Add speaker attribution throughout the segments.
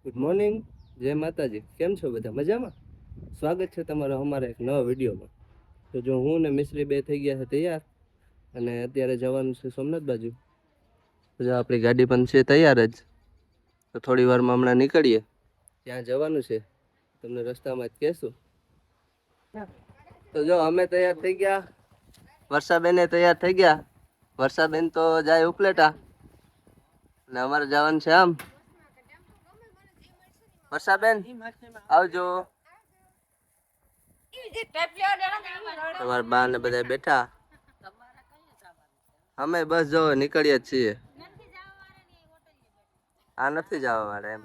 Speaker 1: Good morning, જય માતાજી. કેમ છો બધા? મજામાં? સ્વાગત છે તમારો અમારા એક નવા વિડીયોમાં. તો જો હું ને મિશ્રી બે થઈ ગયા છે તૈયાર અને અત્યારે જવાનું છે સોમનાથ બાજુ. તો જો આપણી ગાડી પણ છે તૈયાર જ. તો થોડી વારમાં હમણાં નીકળીએ. ત્યાં જવાનું છે, તમને રસ્તામાં જ કહેશું. તો જો અમે તૈયાર થઈ ગયા, વર્ષાબેન તૈયાર થઈ ગયા. વર્ષાબેન તો જાય ઉપલેટા અને અમારે જવાનું છે આમ. વર્ષાબેન આવજો. તમારા બા ને બધા બેઠા. અમે બસ જો નીકળીએ જ છીએ. આ નથી જવા વાળા એમ.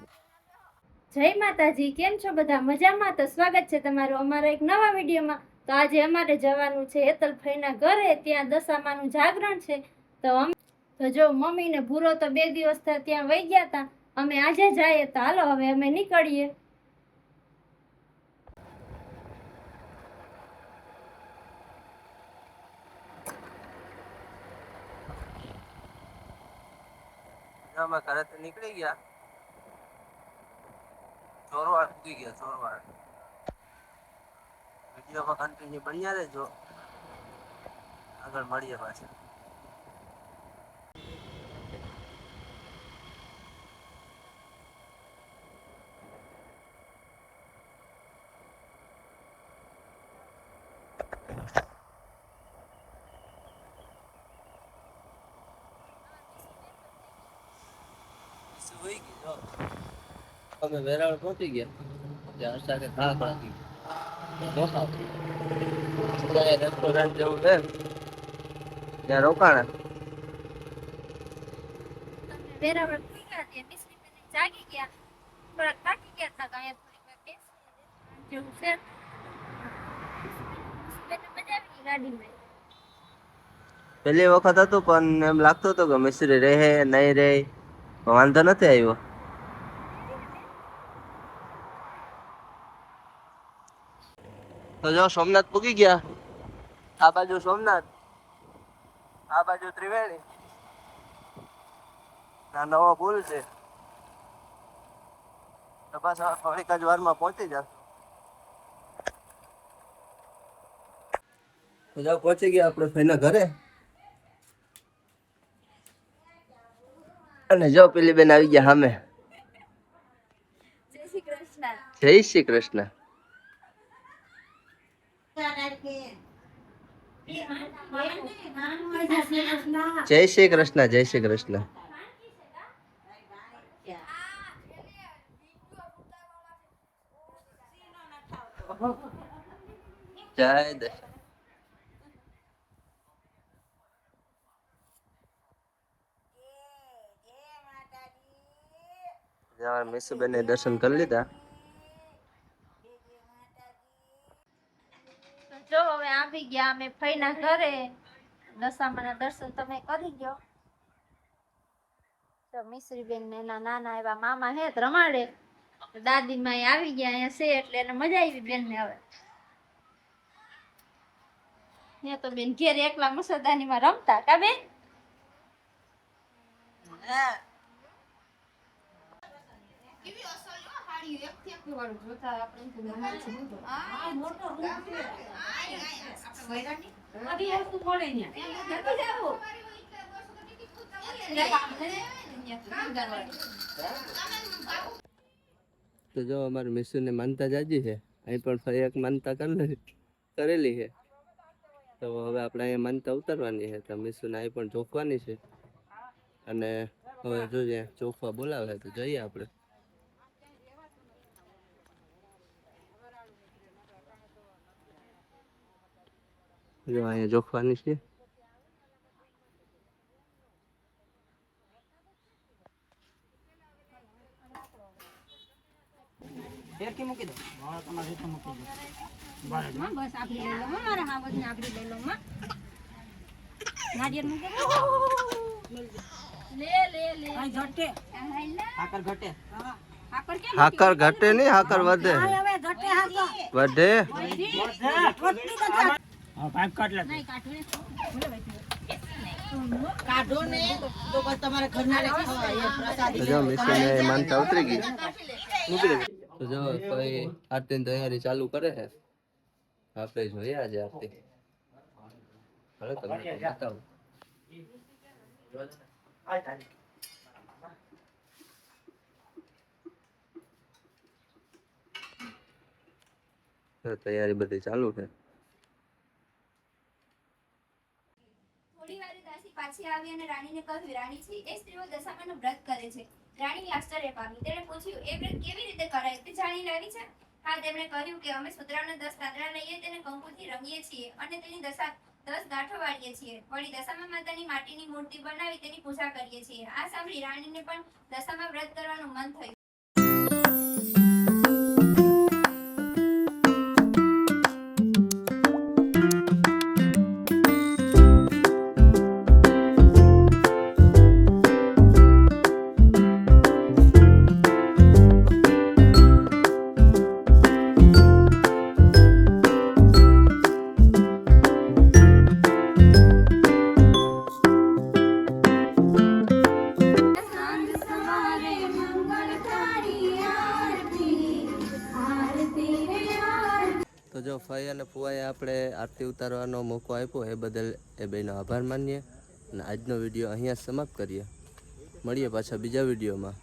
Speaker 2: જય માતાજી. કેમ છો બધા? મજામાં? તો સ્વાગત છે તમારું અમારા એક નવા વિડીયોમાં. તો આજે અમારે જવાનું છે હેતલભાઈના ઘરે, ત્યાં દશામાનું જાગરણ છે. તો જો મમ્મી ને ભૂરો તો 2 દિવસ ત્યાં વહી ગયા હતા. અમે આજે જઈએ, તો હાલો હવે અમે નીકળીએ.
Speaker 1: અમે ઘરેથી નીકળી ગયા, ચોરવાડ પૂગી ગયા. ચોરવાડ વિડીયોમાં કન્ટિન્યુ બન્યા રહેજો, આગળ મળીએ પાછા. અમે વેરાવળ પહોંચી ગયા, ત્યાં સાથે ઘા પડી રેસ્ટોરન્ટ જેવું છે, ત્યાં રોકાણા.
Speaker 2: વેરાવળ ગયા ત્યાં મિશ્રી બેન જાગી ગયા, થોડાક થાકી ગયા હતા. અહીંયા થોડીક વાર બેસી જેવું છે. મજા આવી ગાડીમાં.
Speaker 1: પહેલી વખત હતું પણ એમ લાગતું હતું કે મિશ્રી રહે નહીં રહે, વાંધો નથી આવ્યો. તો જો સોમનાથ પૂગી ગયા. આ બાજુ સોમનાથ, આ બાજુ ત્રિવેણી. આ નવો પુલ છે. તો બસ થોડીક જ વારમાં પહોંચી જશે. તો જો પહોંચી ગયા આપણે ભાઈના ઘરે. અને જો પેલી બેન આવી ગયા સામે.
Speaker 2: જય શ્રી કૃષ્ણ.
Speaker 1: જય શ્રી કૃષ્ણ. જય શ્રી કૃષ્ણ. જય શ્રી કૃષ્ણ. જય દશ. મીસુબેન દર્શન કરી લીધા.
Speaker 2: જો હવે આવી ગયા અમે ફઈના ઘરે. દશામાના દર્શન તમે કરી ગયો. તો મિશ્રી બેન ને એના નાના એવા મામા હે રમાડે. દાદી માં આવી ગયા અહીંયા છે એટલે એને મજા આવી બેન ને. હવે ને તો બેન ઘેર એકલા મસરદાની માં રમતા કા બેન. કેવી અસલ હાડી એક થી વાળું જોતા આપણે તો બહાર છે તો આ મોટો રૂમ છે. આપણે વૈરાની અભી આ તો પડે ને નથી જાવો.
Speaker 1: તો જો અમારે મિસુ ને માનતા જાજી છે. અહીં પણ ફરી એક માનતા કરેલી છે. તો હવે આપણે અહીંયા માનતા ઉતારવાની છે. તો મિસુને અહીં પણ ચોખવાની છે. અને હવે જોઈએ ચોખવા બોલાવે તો જઈએ આપણે. જો અહીંયા જોખવાની છે.
Speaker 3: ફેરકી મૂકી દો. હા તમારે રીતે મૂકી દો. બસ આપડી લઈ લો મારા હાવજ ને આપડી લઈ લો માં. નારિયેળ મૂકી દો. લે લે લે. આ ઘટે. હાકર ઘટે. હા. હાકર કેમ?
Speaker 1: હાકર ઘટે નહીં, હાકર વધે.
Speaker 3: હવે ઘટે હાકર.
Speaker 1: વધે.
Speaker 3: હા પાઇપ કાઢ લે. નહીં કાઢો ને. કાઢો ને તો બસ તમારે ઘરના રે ખાવા એ પ્રસાદી.
Speaker 1: જો મિસને માનતા ઉતરી ગઈ. તો જો ભાઈ આરતીની તૈયારી ચાલુ કરે છે. આપણે જોઈએ આજે આરતી. હવે તમને બતાવું. તો તૈયારી બધી ચાલુ છે.
Speaker 2: થોડી વાર દાસી પાછી આવી અને રાણીને કહ્યું, રાણી છે એ સ્ત્રીઓ દશામાનું વ્રત કરે છે. રાણી આશ્ચર્ય પામી. તેણે પૂછ્યું, એ વ્રત કેવી રીતે કરાય તે જાણી રાણી છે? હા, તેમણે કહ્યું કે અમે સુતરાવના 10 તાંતણા લઈએ, તેને કંકુથી રંગીએ છીએ અને તેની 10 ગાંઠો વાળીએ છીએ. વળી દશામા માતાની માટીની મૂર્તિ બનાવી તેની પૂજા કરીએ છીએ. આ સાંભળી રાણીને પણ દશામા વ્રત કરવાનું મન થયું.
Speaker 1: તો જો ફઈ અને ફુવાએ આપણે આરતી ઉતારવાનો મોકો આપ્યો એ બદલ એ બેનો આભાર માનીએ અને આજનો વિડીયો અહીંયા સમાપ્ત કરીએ. મળીએ પાછા બીજા વિડીયોમાં.